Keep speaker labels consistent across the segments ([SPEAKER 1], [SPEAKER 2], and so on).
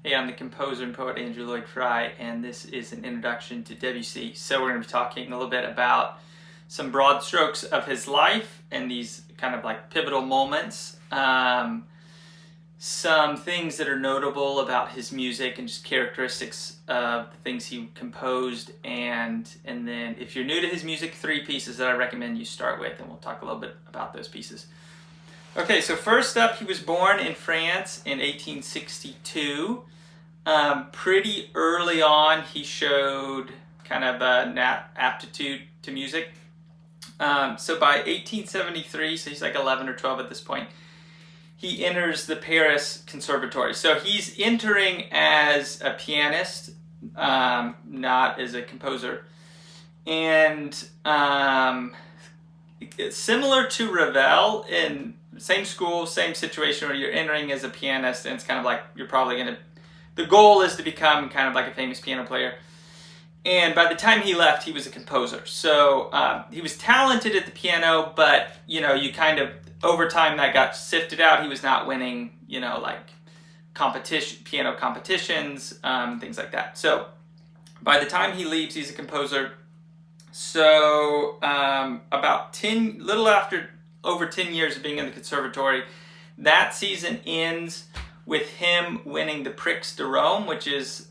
[SPEAKER 1] Hey, I'm the composer and poet Andrew Lloyd Fry, and this is an introduction to Debussy. So we're going to be talking a little bit about some broad strokes of his life and these kind of like pivotal moments. Some things that are notable about his music and just characteristics of the things he composed, and then if you're new to his music, 3 pieces that I recommend you start with, and we'll talk a little bit about those pieces. Okay, so first up, he was born in France in 1862. Pretty early on, he showed kind of an aptitude to music. So by 1873, so he's like 11 or 12 at this point, he enters the Paris Conservatory. So he's entering as a pianist, not as a composer. And it's similar to Ravel, in same school, same situation, where you're entering as a pianist, and it's kind of like you're probably going to, the goal is to become kind of like a famous piano player. And by the time he left, he was a composer. So he was talented at the piano, but you kind of, over time that got sifted out. He was not winning, like piano competitions, things like that. So by the time he leaves, he's a composer. So over 10 years of being in the conservatory, that season ends with him winning the Prix de Rome, which is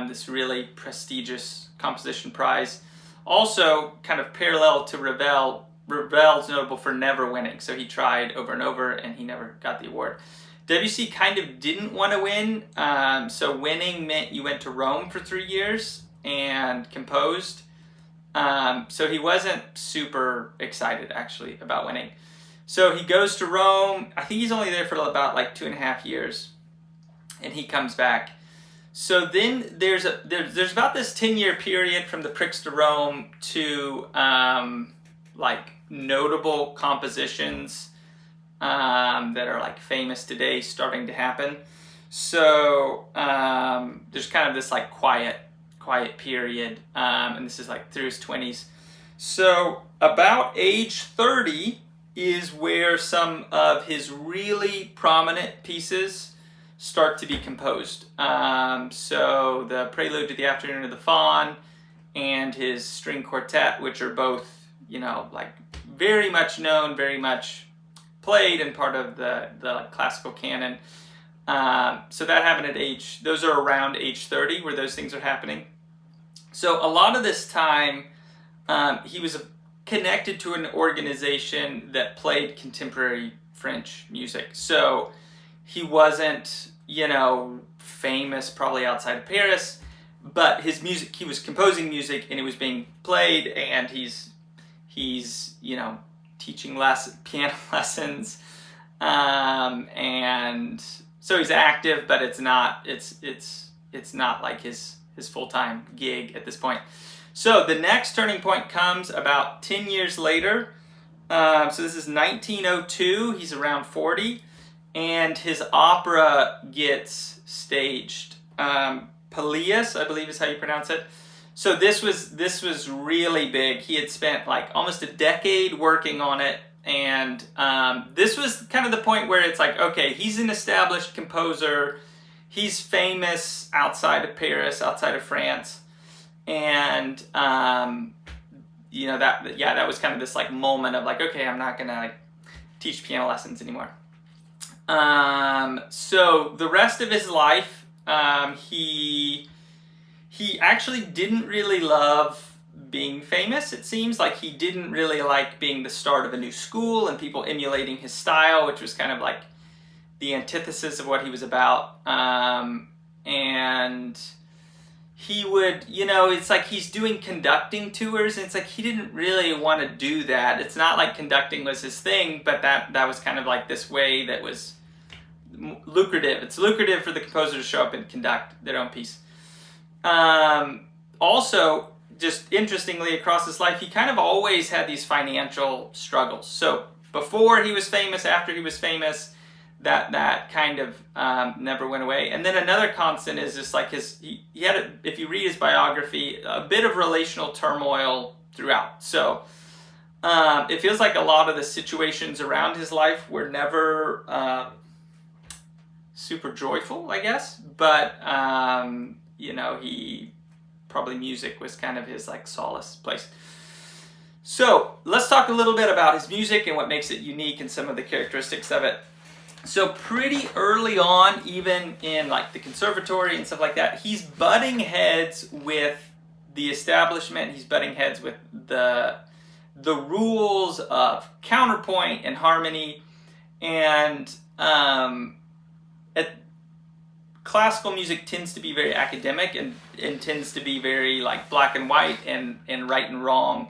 [SPEAKER 1] this really prestigious composition prize. Also, kind of parallel to Ravel, Ravel's notable for never winning. So he tried over and over, and he never got the award. Debussy kind of didn't want to win. So winning meant you went to Rome for 3 years and composed. So he wasn't super excited, actually, about winning. So he goes to Rome. I think he's only there for about like 2.5 years. And he comes back. So then there's about this 10-year period from the Prix de Rome to like notable compositions that are like famous today starting to happen. So there's kind of this like quiet period, and this is like through his 20s. So about age 30 is where some of his really prominent pieces start to be composed. So the Prelude to the Afternoon of the Faun and his string quartet, which are both, like very much known, very much played and part of the classical canon. So that happened those are around age 30 where those things are happening. So a lot of this time, he was connected to an organization that played contemporary French music. So he wasn't, famous probably outside of Paris, but his music, he was composing music and it was being played, and he's teaching piano lessons, and so he's active, but it's not like his full-time gig at this point. So the next turning point comes about 10 years later. So this is 1902. He's around 40. And his opera gets staged. Pelléas, I believe is how you pronounce it. So this was really big. He had spent like almost a decade working on it, and this was kind of the point where it's like, okay, he's an established composer. He's famous outside of Paris, outside of France, and that was kind of this like moment of like, okay, I'm not gonna like teach piano lessons anymore. So the rest of his life, he actually didn't really love being famous. It seems like he didn't really like being the start of a new school and people emulating his style, which was kind of like the antithesis of what he was about. And he would, it's like he's doing conducting tours, and it's like he didn't really want to do that. It's not like conducting was his thing, but that was kind of like this way that was lucrative. It's lucrative for the composer to show up and conduct their own piece. Also, just interestingly, across his life, he kind of always had these financial struggles. So before he was famous, after he was famous, that kind of never went away. And then another constant is just like he had, if you read his biography, a bit of relational turmoil throughout. So it feels like a lot of the situations around his life were never super joyful, I guess, but you know, music was kind of his like solace place. So let's talk a little bit about his music and what makes it unique and some of the characteristics of it. So pretty early on, even in like the conservatory and stuff like that, he's butting heads with the establishment. He's butting heads with the rules of counterpoint and harmony. And classical music tends to be very academic and tends to be very like black and white and right and wrong.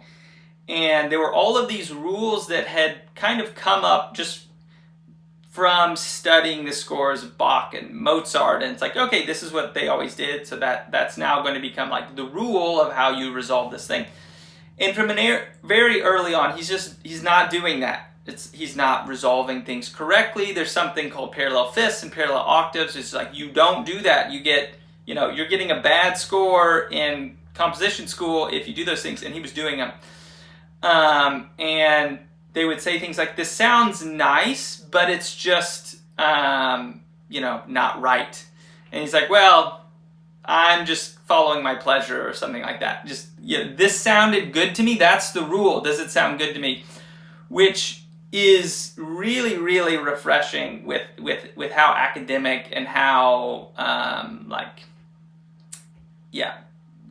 [SPEAKER 1] And there were all of these rules that had kind of come up just from studying the scores of Bach and Mozart, and it's like, okay, this is what they always did, so that's now going to become like the rule of how you resolve this thing. And from very early on, he's not doing that. He's not resolving things correctly. There's something called parallel fifths and parallel octaves. It's like, you don't do that. You're getting a bad score in composition school if you do those things, and he was doing them. And they would say things like, this sounds nice, but it's just, not right. And he's like, well, I'm just following my pleasure or something like that. Just, this sounded good to me. That's the rule. Does it sound good to me? Which is really, really refreshing with how academic and how,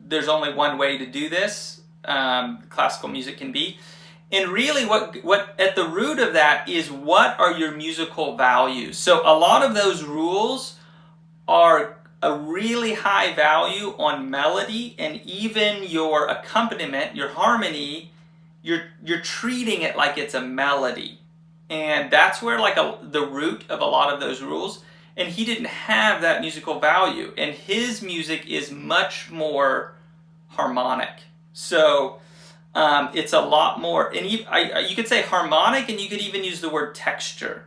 [SPEAKER 1] there's only one way to do this. Classical music can be. And really what at the root of that is, what are your musical values? So a lot of those rules are a really high value on melody, and even your accompaniment, your harmony, you're treating it like it's a melody. And that's where the root of a lot of those rules. And he didn't have that musical value. And his music is much more harmonic. So it's a lot more, and you could say harmonic, and you could even use the word texture.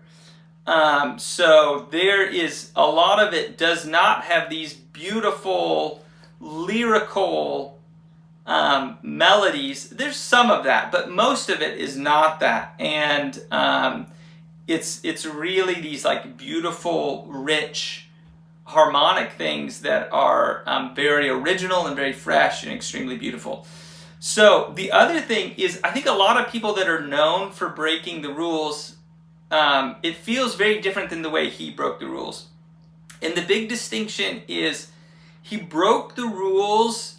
[SPEAKER 1] So there is a lot of it does not have these beautiful lyrical melodies. There's some of that, but most of it is not that. And it's really these like beautiful, rich, harmonic things that are very original and very fresh and extremely beautiful. So the other thing is, I think a lot of people that are known for breaking the rules, it feels very different than the way he broke the rules. And the big distinction is, he broke the rules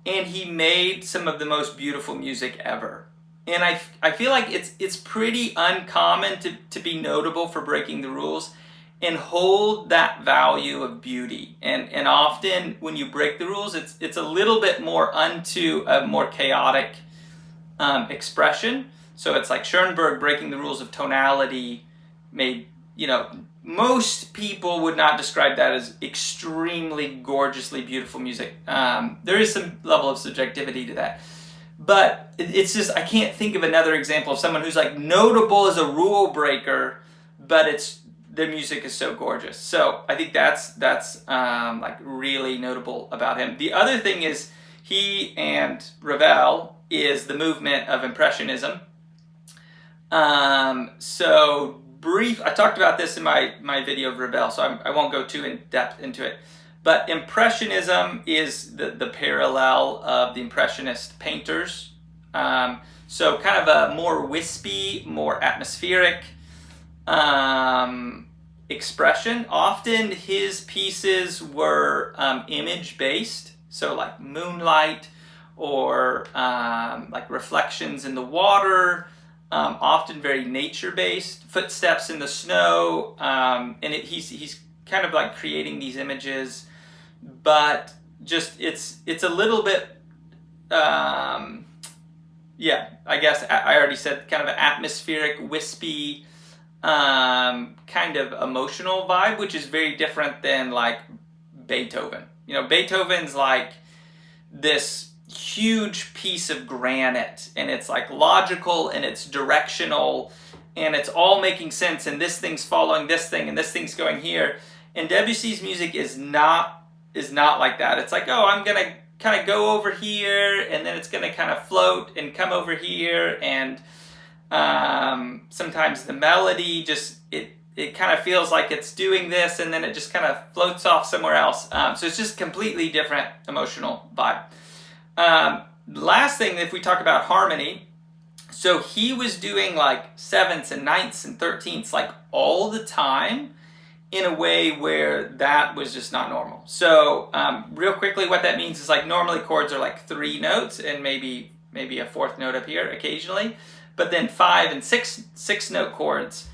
[SPEAKER 1] and he made some of the most beautiful music ever. And I feel like it's pretty uncommon to be notable for breaking the rules and hold that value of beauty. And often when you break the rules, it's a little bit more unto a more chaotic expression. So it's like Schoenberg breaking the rules of tonality made, most people would not describe that as extremely gorgeously beautiful music. There is some level of subjectivity to that. But it's just, I can't think of another example of someone who's like notable as a rule breaker, but their music is so gorgeous. So I think that's like really notable about him. The other thing is, he and Ravel is the movement of Impressionism. So I talked about this in my video of Ravel, so I won't go too in depth into it. But Impressionism is the parallel of the Impressionist painters. So kind of a more wispy, more atmospheric expression. Often his pieces were image-based, so like moonlight or like reflections in the water, often very nature-based, footsteps in the snow, and he's kind of like creating these images, but just it's a little bit I guess I already said kind of an atmospheric, wispy, kind of emotional vibe, which is very different than like Beethoven. Beethoven's like this huge piece of granite, and it's like logical and it's directional and it's all making sense, and this thing's following this thing and this thing's going here. And Debussy's music is not like that. It's like, oh, I'm gonna kind of go over here, and then it's gonna kind of float and come over here, and sometimes the melody just it kind of feels like it's doing this and then it just kind of floats off somewhere else. So it's just completely different emotional vibe. Last thing, if we talk about harmony, so he was doing like sevenths and ninths and 13ths like all the time in a way where that was just not normal. So real quickly, what that means is like normally chords are like 3 notes and maybe a 4th note up here occasionally, but then 5 and 6 note chords,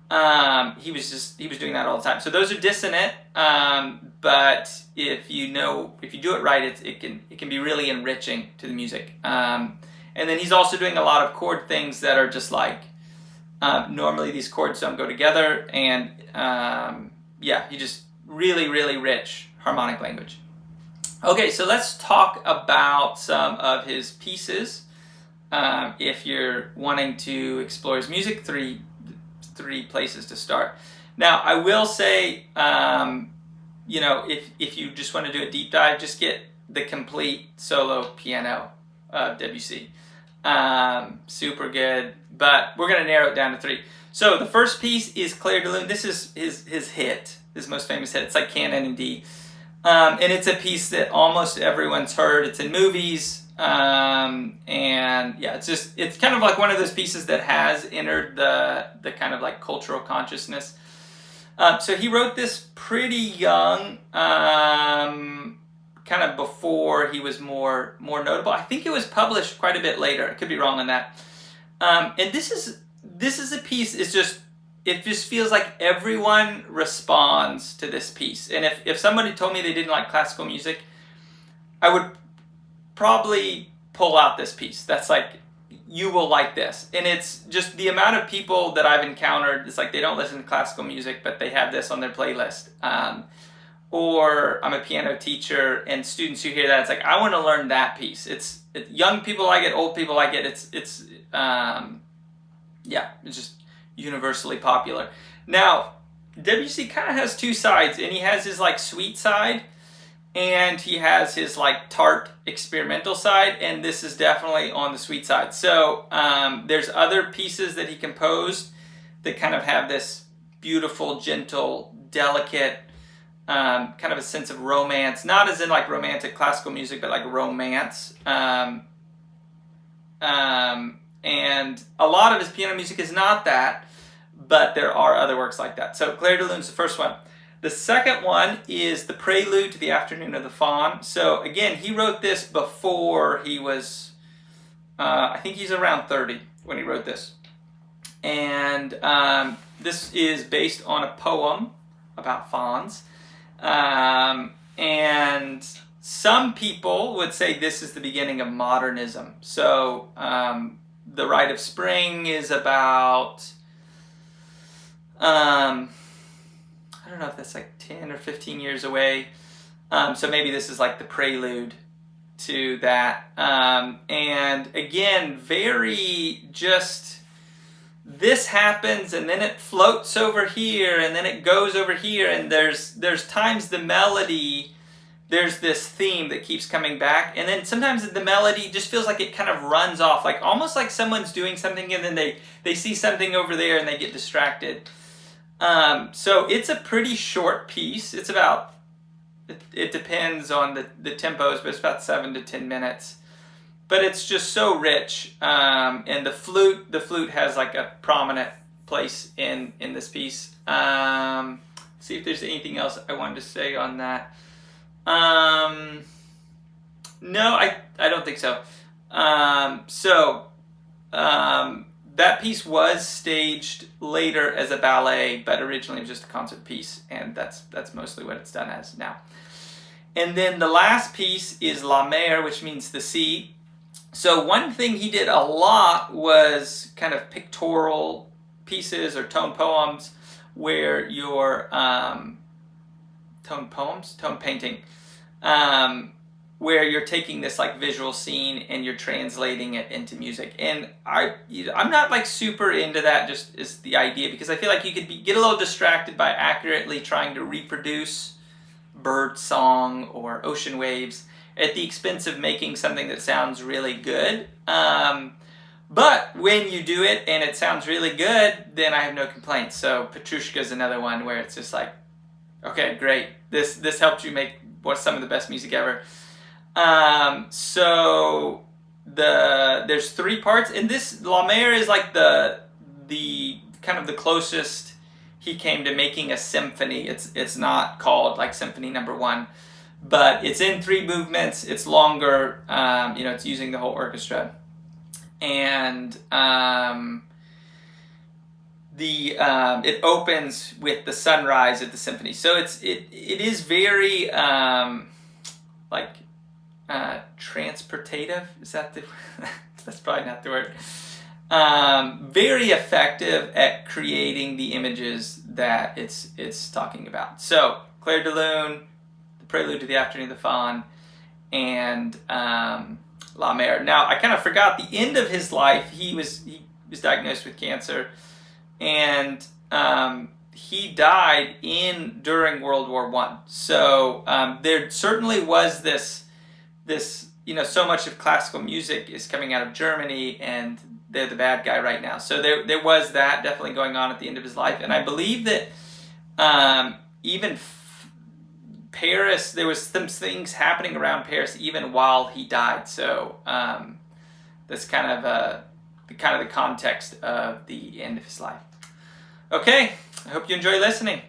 [SPEAKER 1] he was doing that all the time. So those are dissonant, but if you do it right, it can be really enriching to the music. And then he's also doing a lot of chord things that are just like, normally these chords don't go together, and yeah, he just really, really rich harmonic language. Okay, so let's talk about some of his pieces. If you're wanting to explore his music, three places to start. Now, I will say, you know, if you just want to do a deep dive, just get the complete solo piano of Debussy. Super good, but we're going to narrow it down to 3. So the first piece is Clair De Lune. This is his hit, his most famous hit. It's like Canon in D. And it's a piece that almost everyone's heard. It's in movies. And yeah, it's kind of like one of those pieces that has entered the kind of like cultural consciousness. So he wrote this pretty young, kind of before he was more notable. I think it was published quite a bit later. I could be wrong on that. And this is a piece, it just feels like everyone responds to this piece. And if somebody told me they didn't like classical music, I would probably pull out this piece. That's like, you will like this. And it's just the amount of people that I've encountered, it's like they don't listen to classical music, but they have this on their playlist. Or I'm a piano teacher, and students who hear that, it's like, I want to learn that piece. It's young people like it, old people like it. It's just universally popular. Now, Debussy kind of has 2 sides, and he has his like sweet side, and he has his like tart experimental side, and this is definitely on the sweet side. So there's other pieces that he composed that kind of have this beautiful, gentle, delicate, kind of a sense of romance, not as in like romantic classical music, but like romance. And a lot of his piano music is not that, but there are other works like that. So Clair De Lune's the first one. The second one is the Prelude to the Afternoon of the Faun. So again, he wrote this before he was, I think he's around 30 when he wrote this. And this is based on a poem about fauns. And some people would say this is the beginning of modernism. So The Rite of Spring is about, I don't know if that's like 10 or 15 years away. So maybe this is like the prelude to that. And again, very just, this happens and then it floats over here and then it goes over here, and there's times the melody, there's this theme that keeps coming back, and then sometimes the melody just feels like it kind of runs off, like almost like someone's doing something and then they see something over there and they get distracted. So it's a pretty short piece. It's about, it depends on the tempos, but it's about 7 to 10 minutes. But it's just so rich, and the flute has like a prominent place in this piece. See if there's anything else I wanted to say on that. No, I don't think so. That piece was staged later as a ballet, but originally it was just a concert piece, and that's mostly what it's done as now. And then the last piece is La Mer, which means the sea. So one thing he did a lot was kind of pictorial pieces or tone poems, where you're tone painting, where you're taking this like visual scene and you're translating it into music. And I'm not like super into that, just is the idea, because I feel like you could get a little distracted by accurately trying to reproduce bird song or ocean waves at the expense of making something that sounds really good. But when you do it and it sounds really good, then I have no complaints. So Petrushka is another one where it's just like, okay, great. This helped you make some of the best music ever. So there's 3 parts, and this La Mer is like the kind of the closest he came to making a symphony. It's not called like Symphony No. 1, but it's in 3 movements. It's longer. It's using the whole orchestra, and it opens with the sunrise at the symphony. So it is very transportative. Is that the that's probably not the word. Very effective at creating the images that it's talking about. So Clair De Lune, the Prelude to the Afternoon of the Faun, and La Mer. Now I kind of forgot the end of his life. He was diagnosed with cancer, and he died during World War I. So there certainly was this so much of classical music is coming out of Germany, and they're the bad guy right now. So there was that definitely going on at the end of his life, and I believe that even Paris, there was some things happening around Paris even while he died. So that's kind of the context of the end of his life. Okay, I hope you enjoy listening.